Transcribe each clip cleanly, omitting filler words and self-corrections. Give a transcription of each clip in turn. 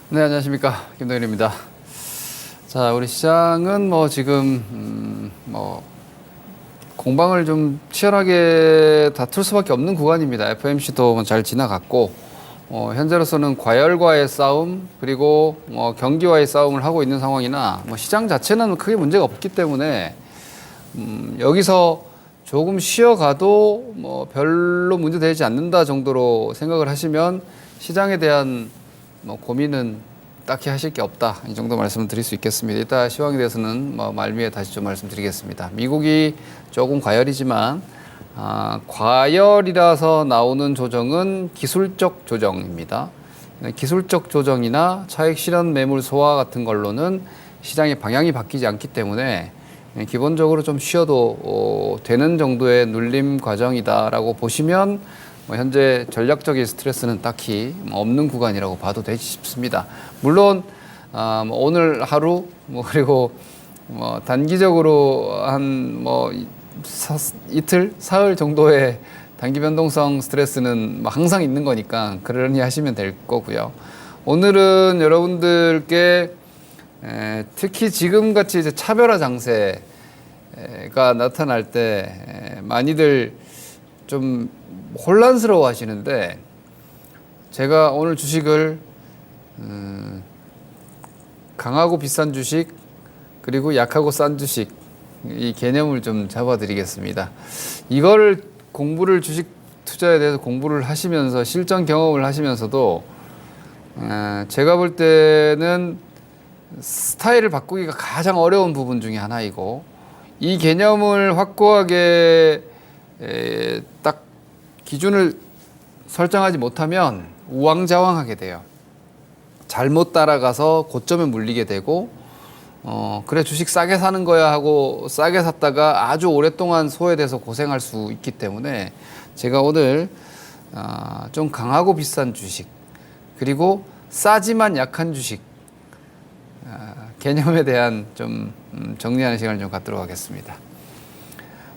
네, 안녕하십니까. 김동일입니다. 자, 우리 시장은 지금, 공방을 좀 치열하게 다툴 수밖에 없는 구간입니다. FOMC도 잘 지나갔고, 현재로서는 과열과의 싸움, 그리고 경기와의 싸움을 하고 있는 상황이나, 시장 자체는 크게 문제가 없기 때문에, 여기서 조금 쉬어가도 별로 문제되지 않는다 정도로 생각을 하시면 시장에 대한 고민은 딱히 하실 게 없다. 이 정도 말씀을 드릴 수 있겠습니다. 이따 시황에 대해서는 말미에 다시 좀 말씀드리겠습니다. 미국이 조금 과열이지만 과열이라서 나오는 조정은 기술적 조정입니다. 기술적 조정이나 차익 실현 매물 소화 같은 걸로는 시장의 방향이 바뀌지 않기 때문에 기본적으로 좀 쉬어도 되는 정도의 눌림 과정이다라고 보시면 현재 전략적인 스트레스는 딱히 없는 구간이라고 봐도 되지 싶습니다. 물론 오늘 하루 그리고 단기적으로 한 이틀, 사흘 정도의 단기 변동성 스트레스는 항상 있는 거니까 그러니 하시면 될 거고요. 오늘은 여러분들께 특히 지금같이 이제 차별화 장세가 나타날 때 많이들 좀 혼란스러워 하시는데, 제가 오늘 주식을 강하고 비싼 주식 그리고 약하고 싼 주식, 이 개념을 좀 잡아드리겠습니다. 이거를 공부를, 주식 투자에 대해서 공부를 하시면서 실전 경험을 하시면서도 제가 볼 때는 스타일을 바꾸기가 가장 어려운 부분 중에 하나이고, 이 개념을 확고하게 딱 기준을 설정하지 못하면 우왕좌왕하게 돼요. 잘못 따라가서 고점에 물리게 되고, 그래 주식 싸게 사는 거야 하고 싸게 샀다가 아주 오랫동안 소외돼서 고생할 수 있기 때문에 제가 오늘 좀 강하고 비싼 주식, 그리고 싸지만 약한 주식 개념에 대한 좀 정리하는 시간을 좀 갖도록 하겠습니다.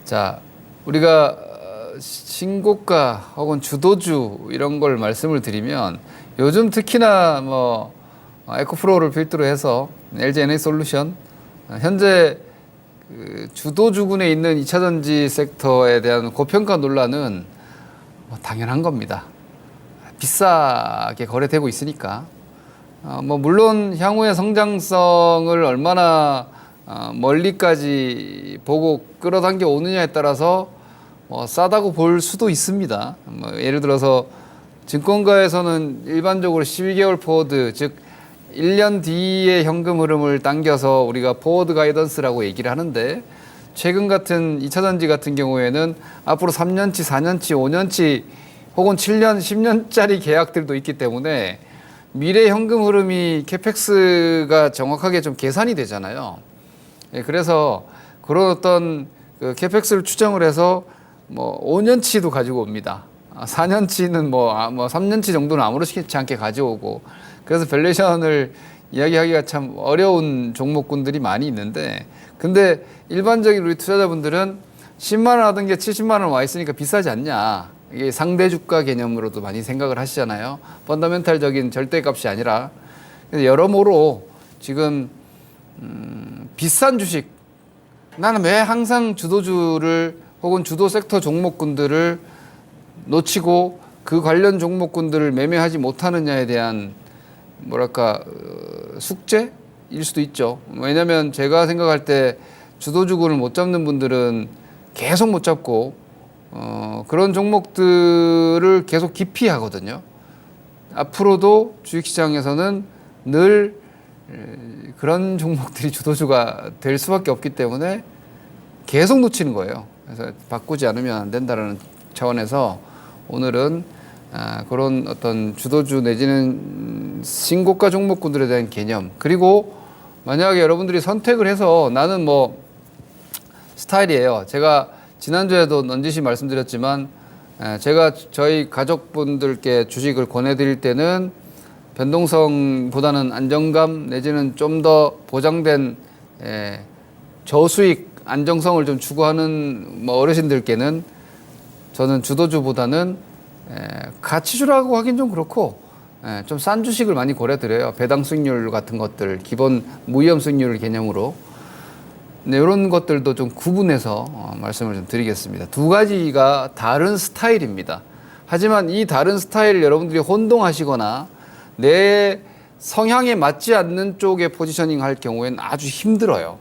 자, 우리가 신고가 혹은 주도주 이런 걸 말씀을 드리면 요즘 특히나 에코프로를 필두로 해서 LG 에너지솔루션 현재 주도주군에 있는 2차전지 섹터에 대한 고평가 논란은 당연한 겁니다. 비싸게 거래되고 있으니까. 물론 향후의 성장성을 얼마나 멀리까지 보고 끌어당겨 오느냐에 따라서 싸다고 볼 수도 있습니다. 예를 들어서 증권가에서는 일반적으로 12개월 포워드, 즉 1년 뒤의 현금 흐름을 당겨서 우리가 포워드 가이던스라고 얘기를 하는데, 최근 같은 2차전지 같은 경우에는 앞으로 3년치, 4년치, 5년치 혹은 7년, 10년짜리 계약들도 있기 때문에 미래 현금 흐름이 캐펙스가 정확하게 좀 계산이 되잖아요. 그래서 그런 어떤 그 캐펙스를 추정을 해서 5년치도 가지고 옵니다. 4년치는 3년치 정도는 아무렇지 않게 가져오고, 그래서 밸류에이션을 이야기하기가 참 어려운 종목군들이 많이 있는데, 근데 일반적인 우리 투자자분들은 10만 원 하던 게 70만 원 와 있으니까 비싸지 않냐, 이게 상대 주가 개념으로도 많이 생각을 하시잖아요. 펀더멘탈적인 절대값이 아니라. 여러모로 지금 비싼 주식, 나는 왜 항상 주도주를 혹은 주도 섹터 종목군들을 놓치고 그 관련 종목군들을 매매하지 못하느냐에 대한 숙제일 수도 있죠. 왜냐하면 제가 생각할 때 주도주군을 못 잡는 분들은 계속 못 잡고 그런 종목들을 계속 기피하거든요. 앞으로도 주식시장에서는 늘 그런 종목들이 주도주가 될 수밖에 없기 때문에 계속 놓치는 거예요. 그래서 바꾸지 않으면 안 된다는 차원에서 오늘은 그런 어떤 주도주 내지는 신고가 종목군들에 대한 개념, 그리고 만약에 여러분들이 선택을 해서 나는 스타일이에요. 제가 지난주에도 넌지시 말씀드렸지만 제가 저희 가족분들께 주식을 권해드릴 때는 변동성보다는 안정감 내지는 좀 더 보장된 저수익 안정성을 좀 추구하는 어르신들께는 저는 주도주보다는 가치주라고 하긴 좀 그렇고 좀 싼 주식을 많이 고려드려요. 배당 수익률 같은 것들, 기본 무위험 수익률 개념으로. 네, 이런 것들도 좀 구분해서 말씀을 좀 드리겠습니다. 두 가지가 다른 스타일입니다. 하지만 이 다른 스타일을 여러분들이 혼동하시거나 내 성향에 맞지 않는 쪽에 포지셔닝 할 경우에는 아주 힘들어요.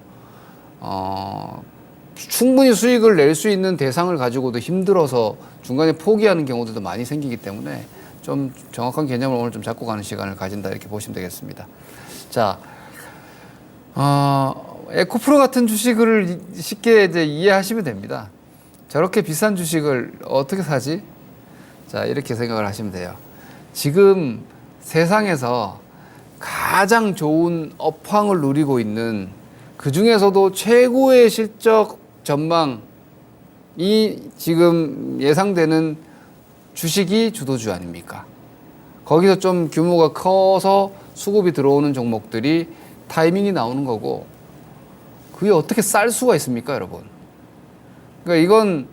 충분히 수익을 낼 수 있는 대상을 가지고도 힘들어서 중간에 포기하는 경우들도 많이 생기기 때문에 좀 정확한 개념을 오늘 좀 잡고 가는 시간을 가진다 이렇게 보시면 되겠습니다. 자, 에코프로 같은 주식을 쉽게 이제 이해하시면 됩니다. 저렇게 비싼 주식을 어떻게 사지? 자, 이렇게 생각을 하시면 돼요. 지금 세상에서 가장 좋은 업황을 누리고 있는 그 중에서도 최고의 실적 전망이 지금 예상되는 주식이 주도주 아닙니까? 거기서 좀 규모가 커서 수급이 들어오는 종목들이 타이밍이 나오는 거고, 그게 어떻게 쌀 수가 있습니까, 여러분? 그러니까 이건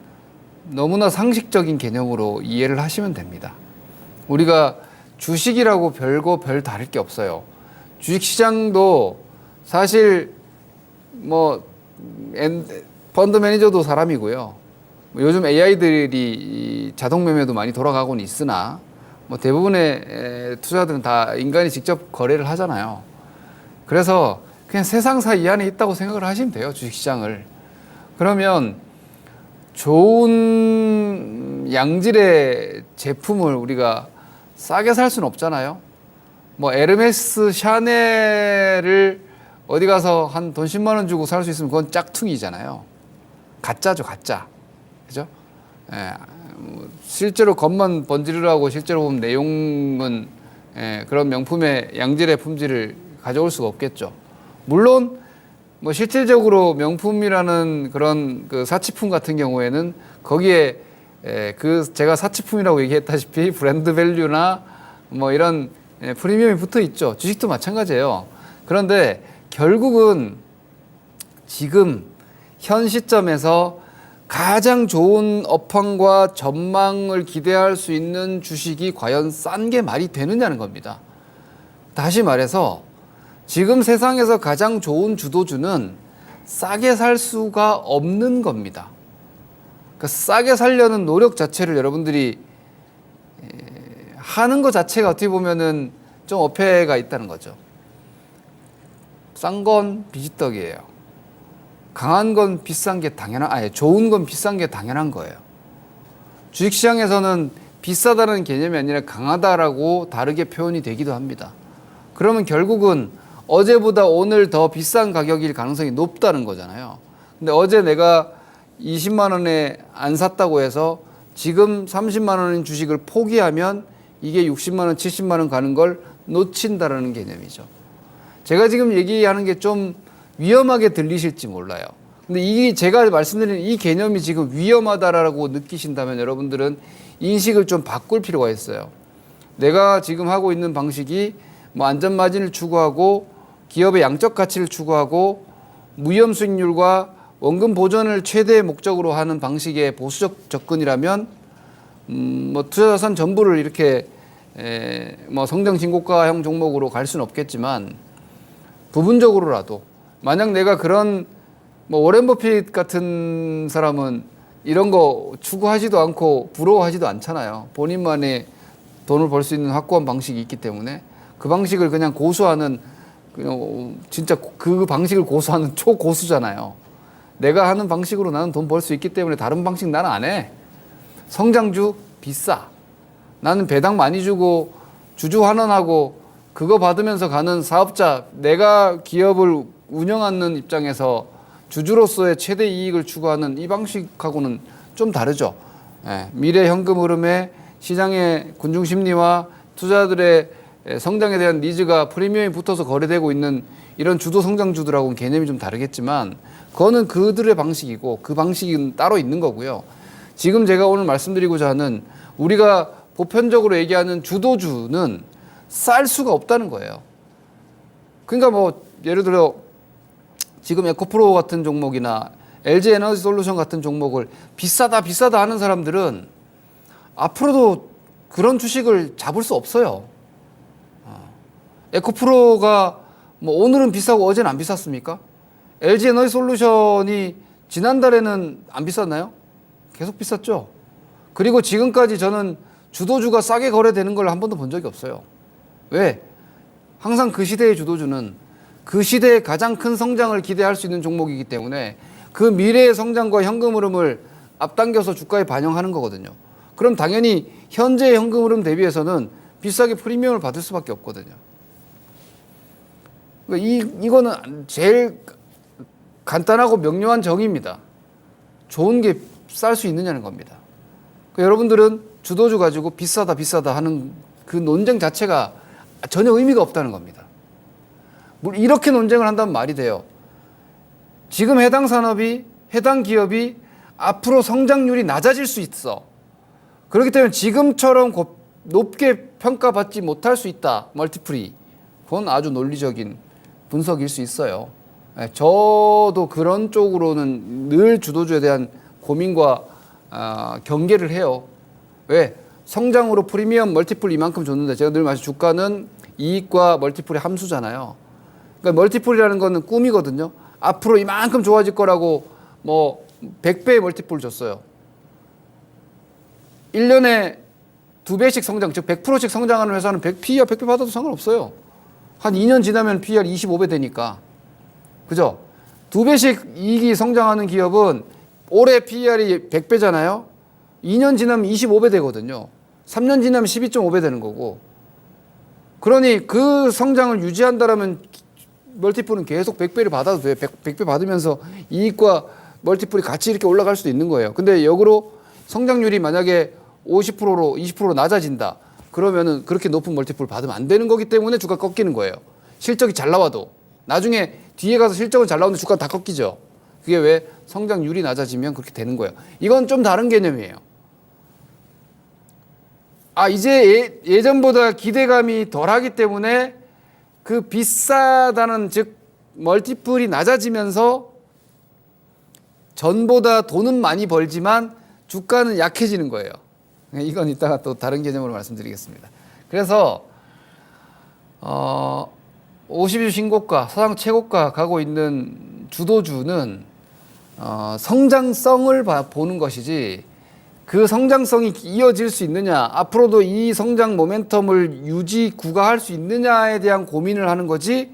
너무나 상식적인 개념으로 이해를 하시면 됩니다. 우리가 주식이라고 별거 별 다를 게 없어요. 주식시장도 사실 펀드 매니저도 사람이고요. 요즘 AI들이 자동 매매도 많이 돌아가고는 있으나 대부분의 투자들은 다 인간이 직접 거래를 하잖아요. 그래서 그냥 세상사 이 안에 있다고 생각을 하시면 돼요, 주식시장을. 그러면 좋은 양질의 제품을 우리가 싸게 살 수는 없잖아요. 에르메스, 샤넬을 어디 가서 한 돈 10만 원 주고 살 수 있으면 그건 짝퉁이잖아요. 가짜죠, 가짜. 그죠? 실제로 겉만 번지르르하고 실제로 보면 내용은 그런 명품의 양질의 품질을 가져올 수가 없겠죠. 물론 실질적으로 명품이라는 그런 그 사치품 같은 경우에는 거기에 제가 사치품이라고 얘기했다시피 브랜드 밸류나 이런 프리미엄이 붙어 있죠. 주식도 마찬가지예요. 그런데 결국은 지금 현 시점에서 가장 좋은 업황과 전망을 기대할 수 있는 주식이 과연 싼 게 말이 되느냐는 겁니다. 다시 말해서 지금 세상에서 가장 좋은 주도주는 싸게 살 수가 없는 겁니다. 그러니까 싸게 살려는 노력 자체를 여러분들이 하는 것 자체가 어떻게 보면은 좀 어폐가 있다는 거죠. 싼 건 비지떡이에요. 강한 건 비싼 게 좋은 건 비싼 게 당연한 거예요. 주식시장에서는 비싸다는 개념이 아니라 강하다라고 다르게 표현이 되기도 합니다. 그러면 결국은 어제보다 오늘 더 비싼 가격일 가능성이 높다는 거잖아요. 근데 어제 내가 20만 원에 안 샀다고 해서 지금 30만 원인 주식을 포기하면 이게 60만 원, 70만 원 가는 걸 놓친다라는 개념이죠. 제가 지금 얘기하는 게 좀 위험하게 들리실지 몰라요. 근데 이게 제가 말씀드리는 이 개념이 지금 위험하다라고 느끼신다면 여러분들은 인식을 좀 바꿀 필요가 있어요. 내가 지금 하고 있는 방식이 안전 마진을 추구하고 기업의 양적 가치를 추구하고 무위험 수익률과 원금 보존을 최대 목적으로 하는 방식의 보수적 접근이라면 투자 자산 전부를 이렇게 성장 진고가형 종목으로 갈 수는 없겠지만 부분적으로라도 만약 내가 그런 워렌 버핏 같은 사람은 이런 거 추구하지도 않고 부러워하지도 않잖아요. 본인만의 돈을 벌 수 있는 확고한 방식이 있기 때문에 그 방식을 그냥 고수하는 진짜 그 방식을 고수하는 초고수잖아요. 내가 하는 방식으로 나는 돈 벌 수 있기 때문에 다른 방식 나는 안 해. 성장주 비싸. 나는 배당 많이 주고 주주 환원하고 그거 받으면서 가는 사업자, 내가 기업을 운영하는 입장에서 주주로서의 최대 이익을 추구하는 이 방식하고는 좀 다르죠. 미래 현금 흐름에 시장의 군중 심리와 투자들의 성장에 대한 니즈가 프리미엄이 붙어서 거래되고 있는 이런 주도 성장주들하고는 개념이 좀 다르겠지만 그거는 그들의 방식이고 그 방식은 따로 있는 거고요. 지금 제가 오늘 말씀드리고자 하는 우리가 보편적으로 얘기하는 주도주는 쌀 수가 없다는 거예요. 그러니까 예를 들어 지금 에코프로 같은 종목이나 LG 에너지 솔루션 같은 종목을 비싸다 하는 사람들은 앞으로도 그런 주식을 잡을 수 없어요. 에코프로가 뭐 오늘은 비싸고 어제는 안 비쌌습니까? LG 에너지 솔루션이 지난달에는 안 비쌌나요? 계속 비쌌죠. 그리고 지금까지 저는 주도주가 싸게 거래되는 걸 한 번도 본 적이 없어요. 왜? 항상 그 시대의 주도주는 그 시대의 가장 큰 성장을 기대할 수 있는 종목이기 때문에 그 미래의 성장과 현금 흐름을 앞당겨서 주가에 반영하는 거거든요. 그럼 당연히 현재의 현금 흐름 대비해서는 비싸게 프리미엄을 받을 수밖에 없거든요. 이거는 제일 간단하고 명료한 정의입니다. 좋은 게 쌀 수 있느냐는 겁니다. 여러분들은 주도주 가지고 비싸다 하는 그 논쟁 자체가 전혀 의미가 없다는 겁니다. 이렇게 논쟁을 한다면 말이 돼요. 지금 해당 산업이, 해당 기업이 앞으로 성장률이 낮아질 수 있어. 그렇기 때문에 지금처럼 높게 평가받지 못할 수 있다. 멀티플이. 그건 아주 논리적인 분석일 수 있어요. 저도 그런 쪽으로는 늘 주도주에 대한 고민과 경계를 해요. 왜? 성장으로 프리미엄 멀티플 이만큼 줬는데 제가 늘 말씀 주가는 이익과 멀티플의 함수잖아요. 그러니까 멀티플이라는 거는 꿈이거든요. 앞으로 이만큼 좋아질 거라고 뭐 100배의 멀티플 줬어요. 1년에 2배씩 성장, 즉 100%씩 성장하는 회사는 PER 100배 받아도 상관없어요. 한 2년 지나면 PER 25배 되니까. 그죠? 2배씩 이익이 성장하는 기업은 올해 PER이 100배잖아요. 2년 지나면 25배 되거든요. 3년 지나면 12.5배 되는 거고. 그러니 그 성장을 유지한다라면 멀티플은 계속 100배를 받아도 돼요. 100배 받으면서 이익과 멀티플이 같이 이렇게 올라갈 수도 있는 거예요. 근데 역으로 성장률이 만약에 50%로 20% 낮아진다. 그러면은 그렇게 높은 멀티플 받으면 안 되는 거기 때문에 주가 꺾이는 거예요. 실적이 잘 나와도. 나중에 뒤에 가서 실적은 잘 나오는데 주가 다 꺾이죠. 그게 왜? 성장률이 낮아지면 그렇게 되는 거예요. 이건 좀 다른 개념이에요. 이제 예전보다 기대감이 덜하기 때문에 그 비싸다는, 즉 멀티플이 낮아지면서 전보다 돈은 많이 벌지만 주가는 약해지는 거예요. 이건 이따가 또 다른 개념으로 말씀드리겠습니다. 그래서 50주 신고가, 사상 최고가 가고 있는 주도주는 성장성을 보는 것이지 그 성장성이 이어질 수 있느냐, 앞으로도 이 성장 모멘텀을 구가할 수 있느냐에 대한 고민을 하는 거지,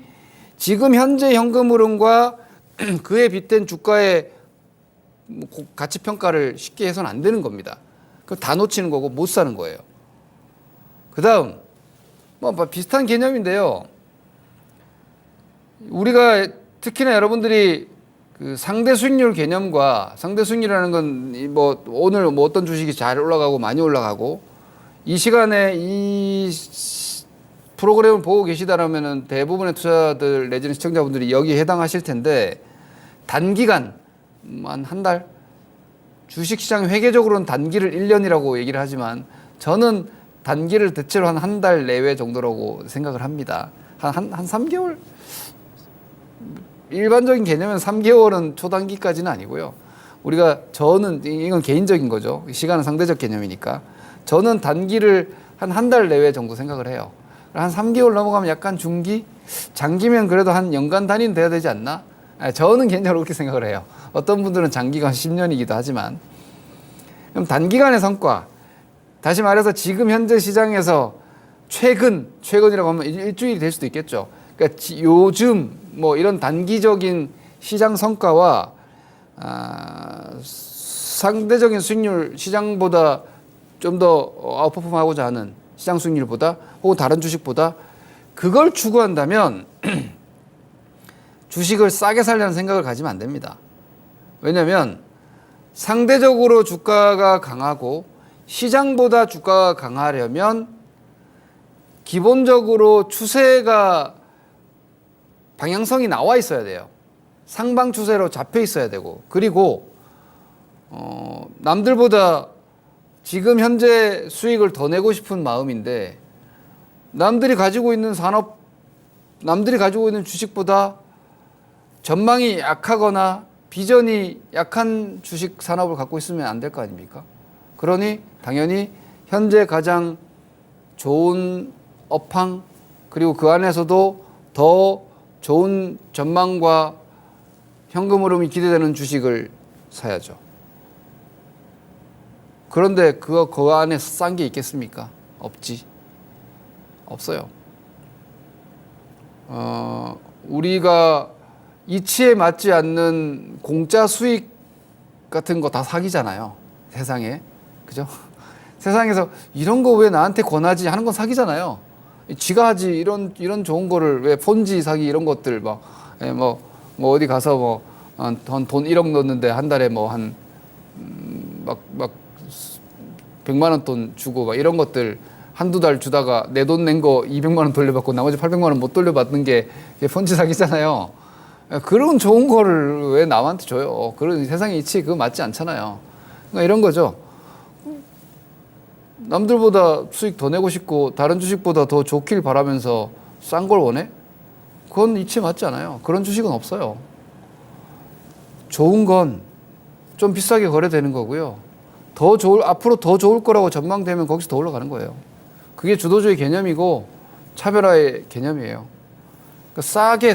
지금 현재 현금 흐름과 그에 빗댄 주가의 가치 평가를 쉽게 해서는 안 되는 겁니다. 그걸 다 놓치는 거고 못 사는 거예요. 그 다음 뭐 비슷한 개념인데요. 우리가 특히나 여러분들이 그 상대 수익률 개념과, 상대 수익률이라는 건 뭐 오늘 뭐 어떤 주식이 잘 올라가고 많이 올라가고, 이 시간에 이 프로그램을 보고 계시다라면은 대부분의 투자자들 내지는 시청자분들이 여기에 해당하실 텐데, 단기간 한 달, 주식시장 회계적으로는 단기를 1년이라고 얘기를 하지만 저는 단기를 대체로 한 달 내외 정도라고 생각을 합니다. 한 3개월? 일반적인 개념은 3개월은 초단기까지는 아니고요. 저는 이건 개인적인 거죠. 시간은 상대적 개념이니까. 저는 단기를 한 달 내외 정도 생각을 해요. 한 3개월 넘어가면 약간 중기? 장기면 그래도 한 연간 단위는 돼야 되지 않나? 저는 개인적으로 그렇게 생각을 해요. 어떤 분들은 장기가 10년이기도 하지만. 그럼 단기간의 성과. 다시 말해서 지금 현재 시장에서 최근이라고 하면 일주일이 될 수도 있겠죠. 그러니까 요즘 뭐 이런 단기적인 시장 성과와 상대적인 수익률, 시장보다 좀 더 아웃퍼폼하고자 하는 시장 수익률보다 혹은 다른 주식보다, 그걸 추구한다면 주식을 싸게 살려는 생각을 가지면 안 됩니다. 왜냐하면 상대적으로 주가가 강하고 시장보다 주가가 강하려면 기본적으로 추세가 방향성이 나와 있어야 돼요. 상방 추세로 잡혀 있어야 되고, 그리고 남들보다 지금 현재 수익을 더 내고 싶은 마음인데, 남들이 가지고 있는 산업, 남들이 가지고 있는 주식보다 전망이 약하거나 비전이 약한 주식 산업을 갖고 있으면 안 될 거 아닙니까? 그러니 당연히 현재 가장 좋은 업황, 그리고 그 안에서도 더 좋은 전망과 현금 흐름이 기대되는 주식을 사야죠. 그런데 그 안에 싼 게 있겠습니까? 없지. 없어요. 우리가 이치에 맞지 않는 공짜 수익 같은 거 다 사기잖아요. 세상에. 그죠? 세상에서 이런 거 왜 나한테 권하지 하는 건 사기잖아요. 쥐가 하지 이런 좋은 거를 왜 폰지 사기 이런 것들 막 뭐 어디 가서 뭐 돈 1억 넣었는데 한 달에 뭐 한 막 100만 원 돈 주고 막 이런 것들 한두 달 주다가 내 돈 낸 거 200만 원 돌려받고 나머지 800만 원 못 돌려받는 게 폰지 사기잖아요. 그런 좋은 거를 왜 남한테 줘요? 그런 세상의 이치 그거 맞지 않잖아요. 그러니까 이런 거죠. 남들보다 수익 더 내고 싶고 다른 주식보다 더 좋길 바라면서 싼 걸 원해? 그건 이치에 맞지 않아요. 그런 주식은 없어요. 좋은 건 좀 비싸게 거래되는 거고요. 앞으로 더 좋을 거라고 전망되면 거기서 더 올라가는 거예요. 그게 주도주의 개념이고 차별화의 개념이에요. 그러니까 싸게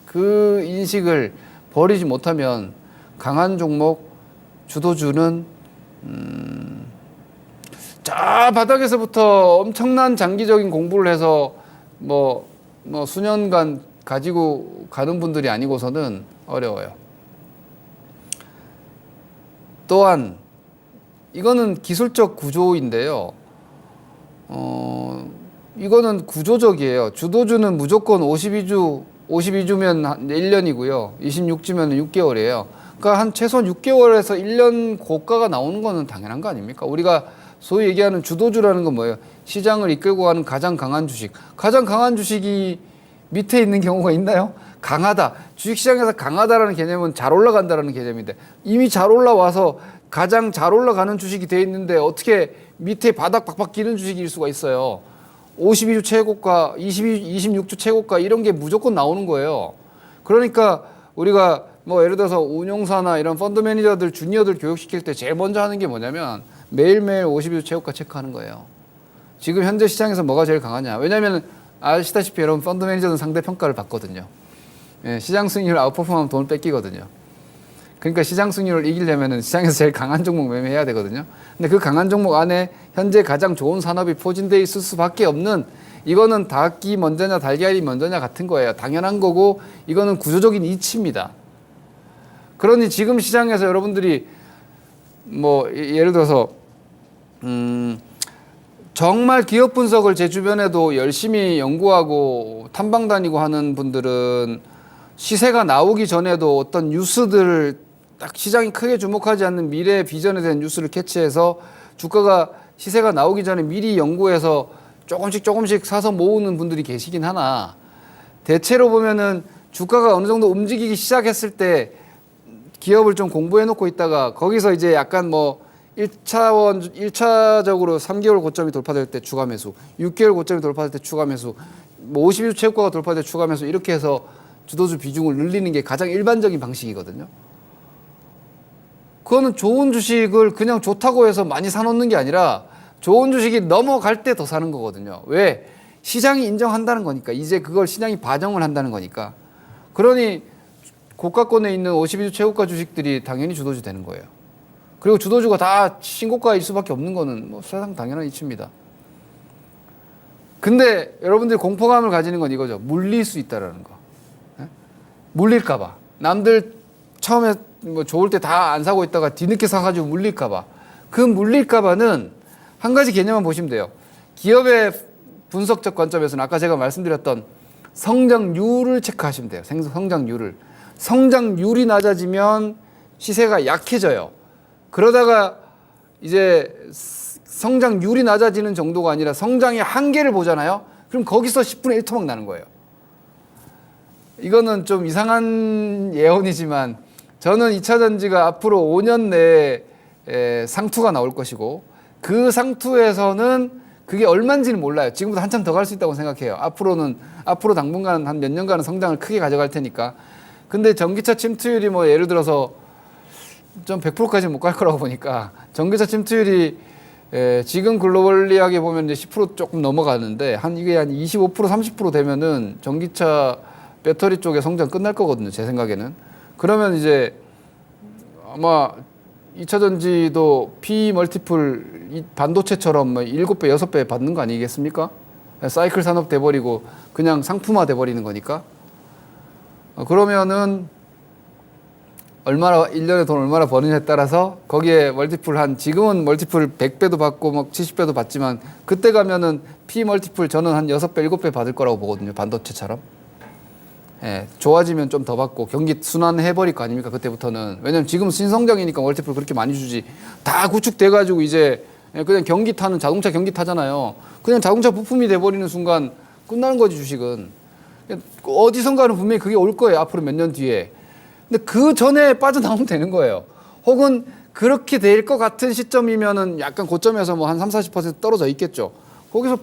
그 인식을 버리지 못하면 강한 종목 주도주는 저 바닥에서부터 엄청난 장기적인 공부를 해서 뭐 수년간 가지고 가는 분들이 아니고서는 어려워요. 또한 이거는 기술적 구조인데요. 이거는 구조적이에요. 주도주는 무조건 52주면 1년이고요. 26주면 6개월이에요. 그러니까 한 최소한 6개월에서 1년 고가가 나오는 거는 당연한 거 아닙니까? 우리가 소위 얘기하는 주도주라는 건 뭐예요? 시장을 이끌고 가는 가장 강한 주식. 가장 강한 주식이 밑에 있는 경우가 있나요? 강하다. 주식시장에서 강하다라는 개념은 잘 올라간다라는 개념인데 이미 잘 올라와서 가장 잘 올라가는 주식이 돼 있는데 어떻게 밑에 바닥 박박 끼는 주식일 수가 있어요. 52주 최고가, 26주 최고가 이런 게 무조건 나오는 거예요. 그러니까 우리가 뭐 예를 들어서 운용사나 이런 펀드 매니저들, 주니어들 교육시킬 때 제일 먼저 하는 게 뭐냐면 매일매일 52주 최고가 체크하는 거예요. 지금 현재 시장에서 뭐가 제일 강하냐. 왜냐하면 아시다시피 여러분 펀드 매니저는 상대평가를 받거든요. 예, 시장 수익률 아웃퍼폼하면 돈을 뺏기거든요. 그러니까 시장 수익률을 이기려면 시장에서 제일 강한 종목 매매해야 되거든요. 근데 그 강한 종목 안에 현재 가장 좋은 산업이 포진되어 있을 수밖에 없는 이거는 닭이 먼저냐 달걀이 먼저냐 같은 거예요. 당연한 거고 이거는 구조적인 이치입니다. 그러니 지금 시장에서 여러분들이 뭐 예를 들어서 정말 기업 분석을 제 주변에도 열심히 연구하고 탐방 다니고 하는 분들은 시세가 나오기 전에도 어떤 뉴스들을 딱 시장이 크게 주목하지 않는 미래 비전에 대한 뉴스를 캐치해서 주가가 시세가 나오기 전에 미리 연구해서 조금씩 사서 모으는 분들이 계시긴 하나 대체로 보면은 주가가 어느 정도 움직이기 시작했을 때 기업을 좀 공부해 놓고 있다가 거기서 이제 약간 뭐 1차적으로 3개월 고점이 돌파될 때 추가 매수, 6개월 고점이 돌파될 때 추가 매수, 뭐 52주 최고가가 돌파될 때 추가 매수 이렇게 해서 주도주 비중을 늘리는 게 가장 일반적인 방식이거든요. 그거는 좋은 주식을 그냥 좋다고 해서 많이 사놓는 게 아니라 좋은 주식이 넘어갈 때 더 사는 거거든요. 왜? 시장이 인정한다는 거니까. 이제 그걸 시장이 반영을 한다는 거니까. 그러니 고가권에 있는 52주 최고가 주식들이 당연히 주도주 되는 거예요. 그리고 주도주가 다 신고가일 수밖에 없는 거는 뭐 세상 당연한 이치입니다. 근데 여러분들이 공포감을 가지는 건 이거죠. 물릴 수 있다라는 거. 물릴까봐. 남들 처음에 뭐 좋을 때 다 안 사고 있다가 뒤늦게 사가지고 물릴까봐. 그 물릴까봐는 한 가지 개념만 보시면 돼요. 기업의 분석적 관점에서는 아까 제가 말씀드렸던 성장률을 체크하시면 돼요. 성장률을. 성장률이 낮아지면 시세가 약해져요. 그러다가 이제 성장률이 낮아지는 정도가 아니라 성장의 한계를 보잖아요. 그럼 거기서 10분의 1 토막 나는 거예요. 이거는 좀 이상한 예언이지만 저는 2차 전지가 앞으로 5년 내에 상투가 나올 것이고 그 상투에서는 그게 얼마인지는 몰라요. 지금보다 한참 더 갈 수 있다고 생각해요. 앞으로 당분간 한 몇 년간은 성장을 크게 가져갈 테니까. 근데 전기차 침투율이 뭐 예를 들어서 좀 100%까지 못 갈 거라고 보니까 전기차 침투율이 지금 글로벌리하게 보면 이제 10% 조금 넘어가는데 이게 한 25% 30% 되면은 전기차 배터리 쪽의 성장 끝날 거거든요. 제 생각에는. 그러면 이제 아마 2차 전지도 P 멀티플 이 반도체처럼 뭐 7배, 6배 받는 거 아니겠습니까? 사이클 산업 돼버리고 그냥 상품화 돼버리는 거니까. 그러면은 얼마나 1년에 돈 얼마나 버느냐에 따라서 거기에 멀티플 지금은 멀티플 100배도 받고 막 70배도 받지만 그때 가면은 P 멀티플 저는 한 6배, 7배 받을 거라고 보거든요. 반도체처럼. 예, 좋아지면 좀 더 받고 경기 순환해 버릴 거 아닙니까? 그때부터는. 왜냐면 지금 신성장이니까 멀티플 그렇게 많이 주지. 다 구축돼 가지고 이제 그냥 경기 타는 자동차 경기 타잖아요. 그냥 자동차 부품이 돼 버리는 순간 끝나는 거지, 주식은. 어디선가는 분명히 그게 올 거예요. 앞으로 몇 년 뒤에. 근데 그 전에 빠져나오면 되는 거예요. 혹은 그렇게 될 것 같은 시점이면은 약간 고점에서 뭐 한 30-40% 떨어져 있겠죠. 거기서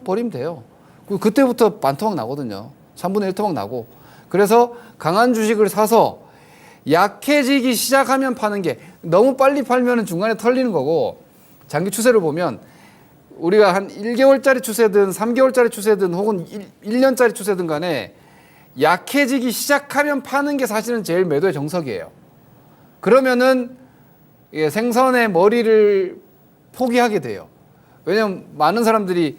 버리면 돼요. 그때부터 반토막 나거든요. 3분의 1 토막 나고. 그래서 강한 주식을 사서 약해지기 시작하면 파는 게 너무 빨리 팔면은 중간에 털리는 거고, 장기 추세를 보면 우리가 한 1개월짜리 추세든 3개월짜리 추세든 혹은 1년짜리 추세든 간에 약해지기 시작하면 파는 게 사실은 제일 매도의 정석이에요. 그러면은 생선의 머리를 포기하게 돼요. 왜냐면 많은 사람들이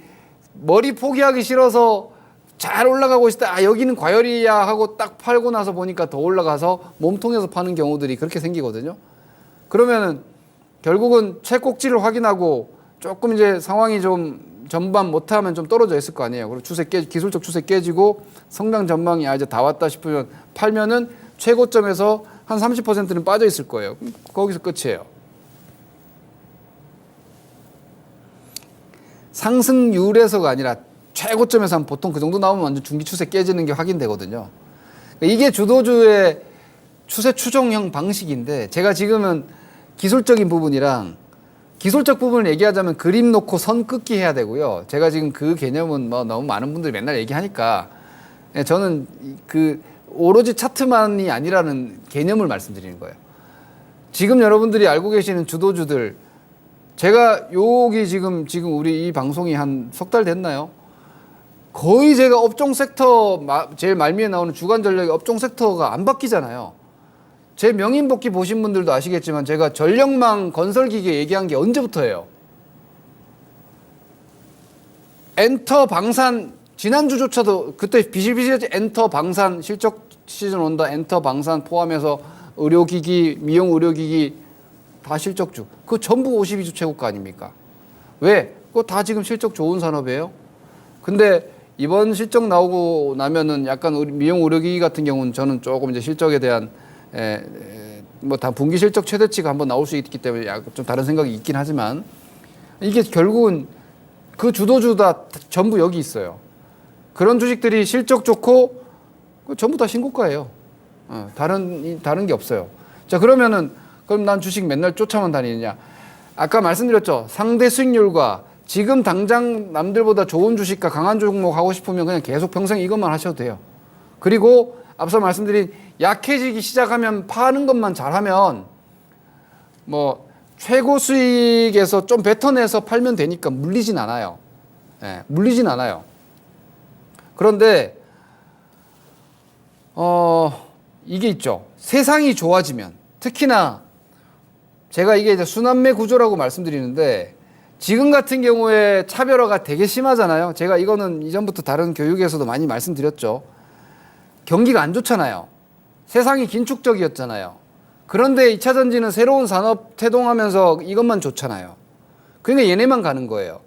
머리 포기하기 싫어서 잘 올라가고 있을 때 여기는 과열이야 하고 딱 팔고 나서 보니까 더 올라가서 몸통에서 파는 경우들이 그렇게 생기거든요. 그러면은 결국은 최꼭지를 확인하고 조금 이제 상황이 좀 전반 못하면 좀 떨어져 있을 거 아니에요. 그리고 기술적 추세 깨지고 성장 전망이 이제 다 왔다 싶으면 팔면은 최고점에서 한 30%는 빠져 있을 거예요. 거기서 끝이에요. 상승률에서가 아니라 최고점에서 한 보통 그 정도 나오면 완전 중기 추세 깨지는 게 확인되거든요. 이게 주도주의 추세 추종형 방식인데, 제가 지금은 기술적인 부분이랑 기술적 부분을 얘기하자면 그림 놓고 선 긋기 해야 되고요. 제가 지금 그 개념은 뭐 너무 많은 분들이 맨날 얘기하니까 저는 오로지 차트만이 아니라는 개념을 말씀드리는 거예요. 지금 여러분들이 알고 계시는 주도주들, 제가 여기 지금 우리 이 방송이 한 석 달 됐나요? 거의 제가 업종 섹터 제일 말미에 나오는 주간 전략의 업종 섹터가 안 바뀌잖아요. 제 명인복귀 보신 분들도 아시겠지만 제가 전력망 건설기계 얘기한 게 언제부터예요? 엔터 방산 지난주조차도 그때 비실비실했지. 엔터 방산 실적 시즌 온다. 엔터 방산 포함해서 의료기기, 미용 의료기기 다 실적주. 그거 전부 52주 최고가 아닙니까? 왜? 그거 다 지금 실적 좋은 산업이에요. 근데 이번 실적 나오고 나면은 약간 미용 의료기기 같은 경우는 저는 조금 이제 실적에 대한 뭐 다 분기 실적 최대치가 한번 나올 수 있기 때문에 좀 다른 생각이 있긴 하지만, 이게 결국은 그 주도주 다 전부 여기 있어요. 그런 주식들이 실적 좋고 전부 다 신고가예요. 다른 게 없어요. 자, 그러면 난 주식 맨날 쫓아만 다니느냐? 아까 말씀드렸죠. 상대 수익률과 지금 당장 남들보다 좋은 주식과 강한 종목 하고 싶으면 그냥 계속 평생 이것만 하셔도 돼요. 그리고 앞서 말씀드린 약해지기 시작하면 파는 것만 잘하면 뭐 최고 수익에서 좀 뱉어내서 팔면 되니까 물리진 않아요. 물리진 않아요. 그런데 이게 있죠. 세상이 좋아지면, 특히나 제가 이게 이제 순환매 구조라고 말씀드리는데, 지금 같은 경우에 차별화가 되게 심하잖아요. 제가 이거는 이전부터 다른 교육에서도 많이 말씀드렸죠. 경기가 안 좋잖아요. 세상이 긴축적이었잖아요. 그런데 2차 전지는 새로운 산업 태동하면서 이것만 좋잖아요. 그러니까 얘네만 가는 거예요.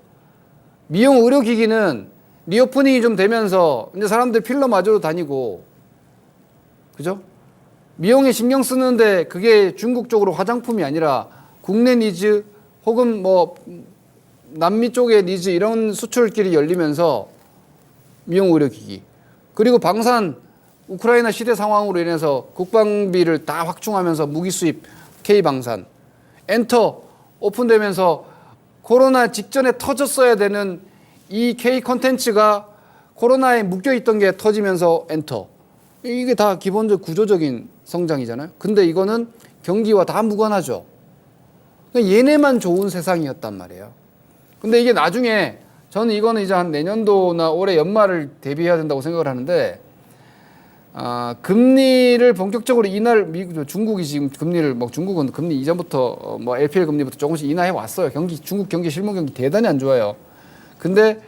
미용 의료기기는 리오프닝이 좀 되면서 이제 사람들 필러 맞으러 다니고, 그죠? 미용에 신경 쓰는데 그게 중국 쪽으로 화장품이 아니라 국내 니즈 혹은 뭐 남미 쪽의 니즈, 이런 수출길이 열리면서 미용 의료기기, 그리고 방산, 우크라이나 시대 상황으로 인해서 국방비를 다 확충하면서 무기 수입, K방산, 엔터 오픈되면서 코로나 직전에 터졌어야 되는 이 K 컨텐츠가 코로나에 묶여있던 게 터지면서 엔터. 이게 다 기본적 구조적인 성장이잖아요. 근데 이거는 경기와 다 무관하죠. 얘네만 좋은 세상이었단 말이에요. 근데 이게 나중에 저는 이거는 이제 한 내년도나 올해 연말을 대비해야 된다고 생각을 하는데 금리를 본격적으로 중국이 지금 금리를 중국은 금리 이전부터 LPR 금리부터 조금씩 인하해 왔어요. 중국 경기 실물 경기 대단히 안 좋아요. 근데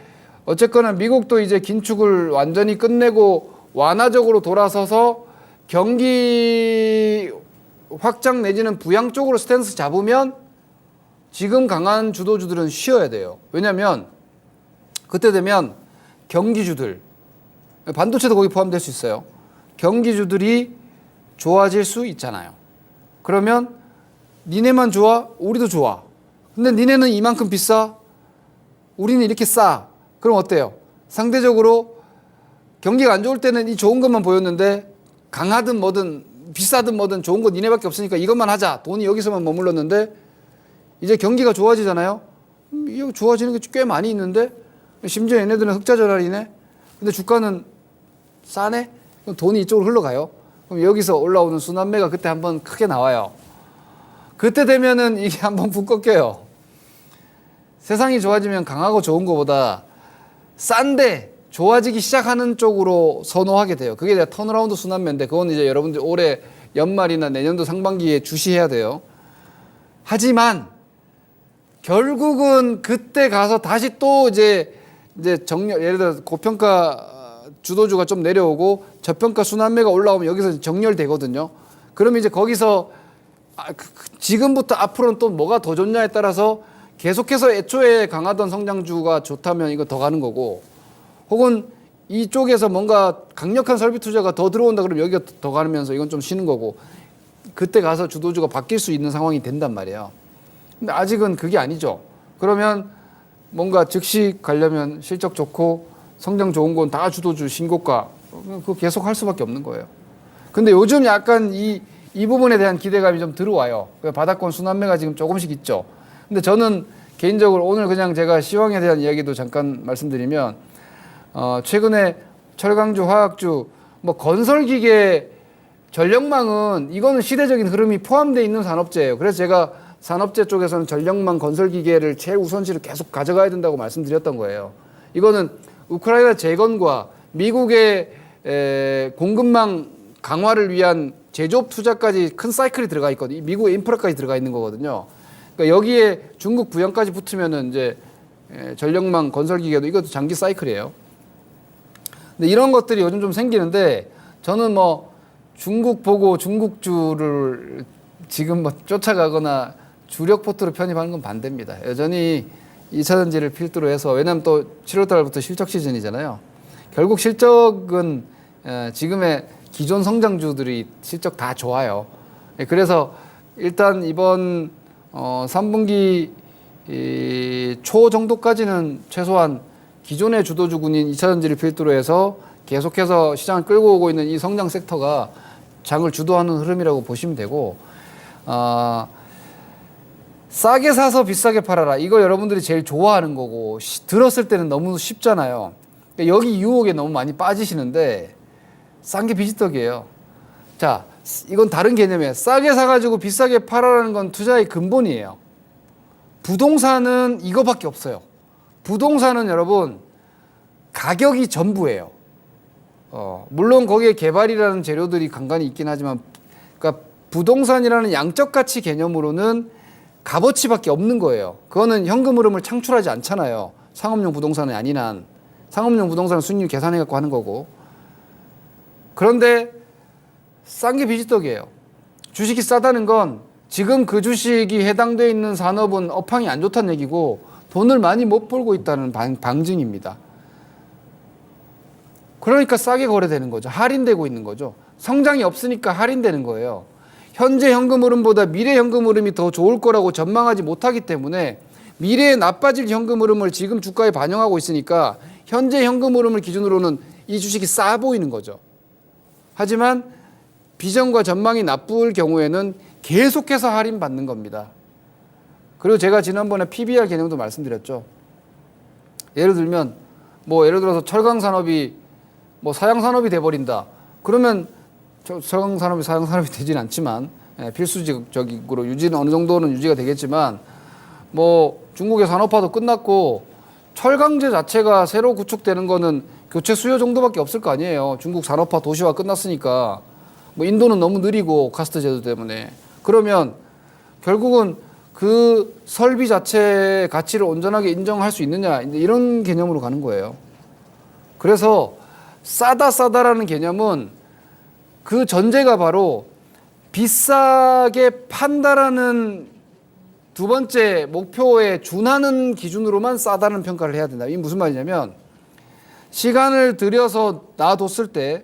어쨌거나 미국도 이제 긴축을 완전히 끝내고 완화적으로 돌아서서 경기 확장 내지는 부양 쪽으로 스탠스 잡으면 지금 강한 주도주들은 쉬어야 돼요. 왜냐하면 그때 되면 경기주들, 반도체도 거기 포함될 수 있어요. 경기주들이 좋아질 수 있잖아요. 그러면 니네만 좋아? 우리도 좋아. 근데 니네는 이만큼 비싸? 우리는 이렇게 싸. 그럼 어때요? 상대적으로 경기가 안 좋을 때는 이 좋은 것만 보였는데 강하든 뭐든 비싸든 뭐든 좋은 거 니네밖에 없으니까 이것만 하자. 돈이 여기서만 머물렀는데 이제 경기가 좋아지잖아요. 이거 좋아지는 게 꽤 많이 있는데 심지어 얘네들은 흑자 전환이네. 근데 주가는 싸네. 그럼 돈이 이쪽으로 흘러가요. 그럼 여기서 올라오는 순환매가 그때 한번 크게 나와요. 그때 되면은 이게 한번 붕 꺾여요. 세상이 좋아지면 강하고 좋은 것보다 싼데 좋아지기 시작하는 쪽으로 선호하게 돼요. 그게 이제 턴어라운드 순환매인데 그건 이제 여러분들 올해 연말이나 내년도 상반기에 주시해야 돼요. 하지만 결국은 그때 가서 다시 또 이제 정렬, 예를 들어 고평가 주도주가 좀 내려오고 저평가 순환매가 올라오면 여기서 정렬되거든요. 그러면 이제 거기서 지금부터 앞으로는 또 뭐가 더 좋냐에 따라서 계속해서 애초에 강하던 성장주가 좋다면 이거 더 가는 거고, 혹은 이쪽에서 뭔가 강력한 설비 투자가 더 들어온다 그러면 여기가 더 가면서 이건 좀 쉬는 거고, 그때 가서 주도주가 바뀔 수 있는 상황이 된단 말이에요. 근데 아직은 그게 아니죠. 그러면 뭔가 즉시 가려면 실적 좋고 성장 좋은 건 다 주도주 신고가, 그거 계속 할 수밖에 없는 거예요. 근데 요즘 약간 이 부분에 대한 기대감이 좀 들어와요. 바닥권 순환매가 지금 조금씩 있죠. 근데 저는 개인적으로 오늘 그냥 제가 시황에 대한 이야기도 잠깐 말씀드리면, 최근에 철강주, 화학주, 건설기계, 전력망은 이거는 시대적인 흐름이 포함되어 있는 산업재예요. 그래서 제가 산업재 쪽에서는 전력망, 건설기계를 최우선시로 계속 가져가야 된다고 말씀드렸던 거예요. 이거는 우크라이나 재건과 미국의 공급망 강화를 위한 제조업 투자까지 큰 사이클이 들어가 있거든요. 미국의 인프라까지 들어가 있는 거거든요. 그러니까 여기에 중국 부양까지 붙으면은 이제 전력망, 건설기계도 이것도 장기 사이클이에요. 근데 이런 것들이 요즘 좀 생기는데, 저는 중국 보고 중국주를 지금 쫓아가거나 주력 포트로 편입하는 건 반대입니다. 여전히 2차전지를 필두로 해서, 왜냐하면 또 7월달부터 실적 시즌이잖아요. 결국 실적은 지금의 기존 성장주들이 실적 다 좋아요. 그래서 일단 이번 3분기 초 정도까지는 최소한 기존의 주도주군인 2차전지를 필두로 해서 계속해서 시장을 끌고 오고 있는 이 성장 섹터가 장을 주도하는 흐름이라고 보시면 되고, 싸게 사서 비싸게 팔아라. 이거 여러분들이 제일 좋아하는 거고, 들었을 때는 너무 쉽잖아요. 그러니까 여기 유혹에 너무 많이 빠지시는데, 싼 게 비지떡이에요. 자, 이건 다른 개념이에요. 싸게 사가지고 비싸게 팔아라는 건 투자의 근본이에요. 부동산은 이거밖에 없어요. 부동산은 여러분, 가격이 전부예요. 물론 거기에 개발이라는 재료들이 간간히 있긴 하지만, 그러니까 부동산이라는 양적 가치 개념으로는 값어치밖에 없는 거예요. 그거는 현금 흐름을 창출하지 않잖아요. 상업용 부동산은 아닌 한. 상업용 부동산은 수익률 계산해갖고 하는 거고. 그런데 싼 게 비지떡이에요. 주식이 싸다는 건 지금 그 주식이 해당되어 있는 산업은 업황이 안 좋다는 얘기고 돈을 많이 못 벌고 있다는 방증입니다. 그러니까 싸게 거래되는 거죠. 할인되고 있는 거죠. 성장이 없으니까 할인되는 거예요. 현재 현금 흐름보다 미래 현금 흐름이 더 좋을 거라고 전망하지 못하기 때문에 미래에 나빠질 현금 흐름을 지금 주가에 반영하고 있으니까 현재 현금 흐름을 기준으로는 이 주식이 싸 보이는 거죠. 하지만 비전과 전망이 나쁠 경우에는 계속해서 할인받는 겁니다. 그리고 제가 지난번에 PBR 개념도 말씀드렸죠. 예를 들면 예를 들어서 철강 산업이 사양 산업이 돼 버린다. 그러면 철강 산업이 사양 산업이 되진 않지만 필수적으로 유지는 어느 정도는 유지가 되겠지만 뭐 중국의 산업화도 끝났고 철강제 자체가 새로 구축되는 거는 교체 수요 정도밖에 없을 거 아니에요. 중국 산업화 도시화 끝났으니까. 뭐 인도는 너무 느리고 카스트 제도 때문에. 그러면 결국은 그 설비 자체의 가치를 온전하게 인정할 수 있느냐 이런 개념으로 가는 거예요. 그래서 싸다라는 개념은 그 전제가 바로 비싸게 판다라는 두 번째 목표에 준하는 기준으로만 싸다는 평가를 해야 된다. 이게 무슨 말이냐면 시간을 들여서 놔뒀을 때